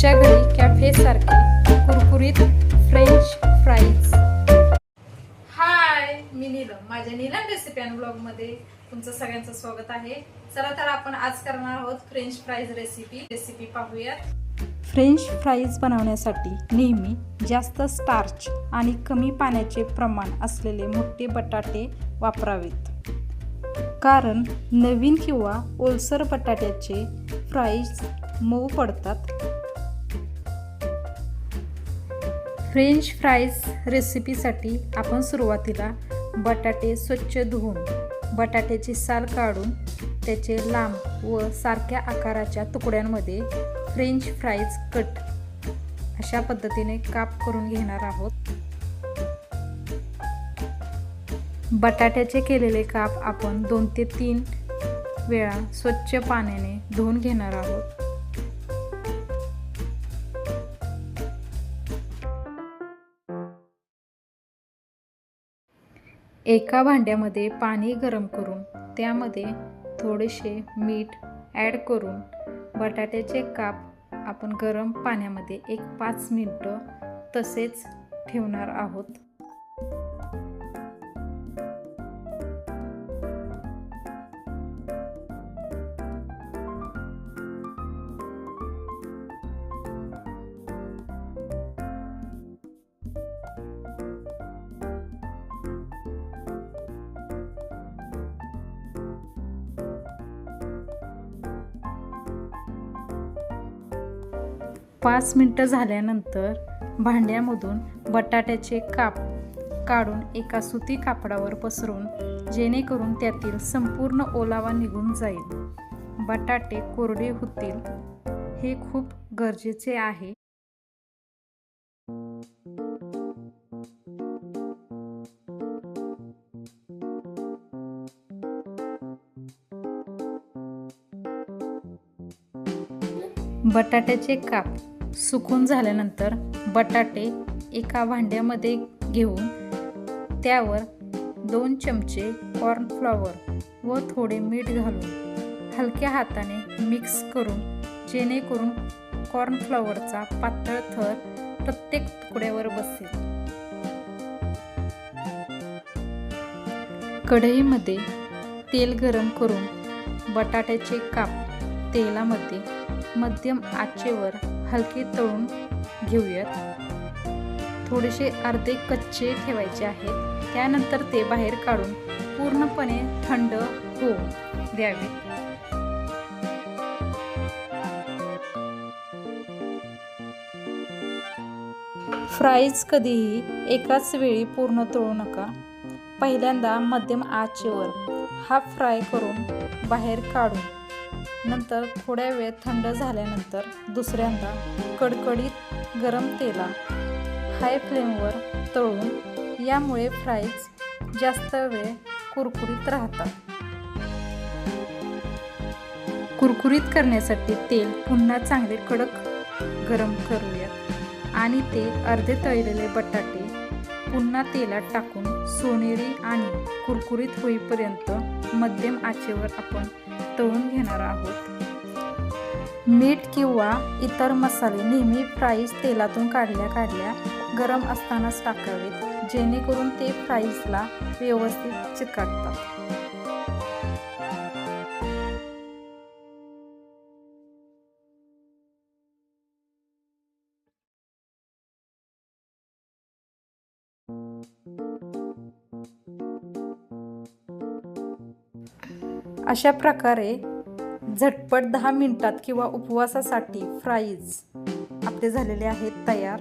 घरच्या घरी कॅफेसारखे कुरकुरीत फ्रेंच फ्राईज। हाय, मी नीलम। माझ्या नीलम रेसिपी अँड ब्लॉगमध्ये तुमचं सगळ्यांचं स्वागत आहे। चला तर आपण आज करणार आहोत फ्रेंच फ्राईज रेसिपी पाहूयात। फ्रेंच फ्राईज बनवण्यासाठी नेहमी जास्त स्टार्च आणि कमी पाण्याचे प्रमाण असलेले मोठे बटाटे वापरावेत, कारण नवीन किंवा ओलसर बटाट्याचे फ्राईज मऊ पडतात। फ्रेंच फ्राईज रेसिपीसाठी आपण सुरुवातीला बटाटे स्वच्छ धुवून बटाट्याची साल काढून त्याचे लांब व सारख्या आकाराच्या तुकड्यांमध्ये फ्रेंच फ्राईज कट अशा पद्धतीने काप करून घेणार आहोत। बटाट्याचे केलेले काप आपण 2 ते 3 वेळा स्वच्छ पाण्याने धुवून घेणार आहोत। एका भांड्यामध्ये पाणी गरम करून त्यामध्ये थोडेसे मीठ ॲड करून बटाट्याचे काप आपण गरम पाण्यामध्ये 5 मिनिटं तसेच ठेवणार आहोत। पाच मिनिटं झाल्यानंतर भांड्यामधून बटाट्याचे काप काढून एका सुती कापडावर पसरून जेणेकरून त्यातील संपूर्ण ओलावा निघून जाईल, बटाटे कोरडे होतील, हे खूप गरजेचे आहे। बटाट्याचे काप सुकून झाल्यानंतर बटाटे एका भांड्यामध्ये घेऊन त्यावर 2 चमचे कॉर्नफ्लॉवर व थोडे मीठ घालून हलक्या हाताने मिक्स करून जेणेकरून कॉर्नफ्लॉवरचा पातळ थर प्रत्येक तुकड्यावर बसेल। कढईमध्ये तेल गरम करून बटाट्याचे काप तेलामध्ये मध्यम आचेवर हलके तळून घेऊयात। थोडेसे अर्धे कच्चे ठेवायचे आहेत, त्यानंतर ते बाहेर काढून पूर्णपणे थंड होऊ द्यावे। फ्राईज कधीही एकाच वेळी पूर्ण तळू नका। पहिल्यांदा मध्यम आचेवर हाफ फ्राय करून बाहेर काढून नंतर थोड्या वेळ थंड झाल्यानंतर दुसऱ्यांदा कडकडीत गरम तेलात हाय फ्लेमवर तळून यामुळे फ्राईज जास्त वेळ कुरकुरीत राहतात। कुरकुरीत करण्यासाठी तेल पुन्हा चांगले कडक गरम करूयात आणि ते अर्धे तळलेले बटाटे पुन्हा तेलात टाकून सोनेरी आणि कुरकुरीत होईपर्यंत मध्यम आचेवर आपण तळून घेणार आहोत। मीठ किंवा इतर मसाले नेहमी फ्राईज तेलातून काढल्या गरम असतानाच टाकावेत, जेणेकरून ते फ्राईजला व्यवस्थित चिकटतात। अशा प्रकारे झटपट 10 मिनिटात किंवा उपवासासाठी फ्राईज आपले झालेले आहेत तयार।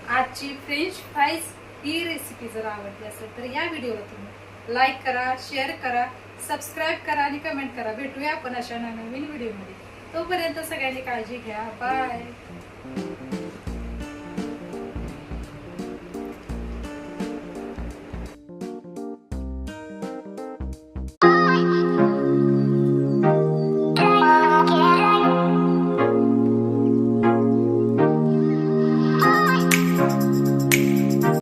आजची फ्रेंच फ्राईज ही रेसिपी जर आवडली असेल तर या व्हिडिओला तुम्ही लाईक करा, शेअर करा, सबस्क्राईब करा आणि कमेंट करा। भेटूया आपण अशा नवीन व्हिडिओमध्ये। तोपर्यंत सगळ्यांनी काळजी घ्या। बाय।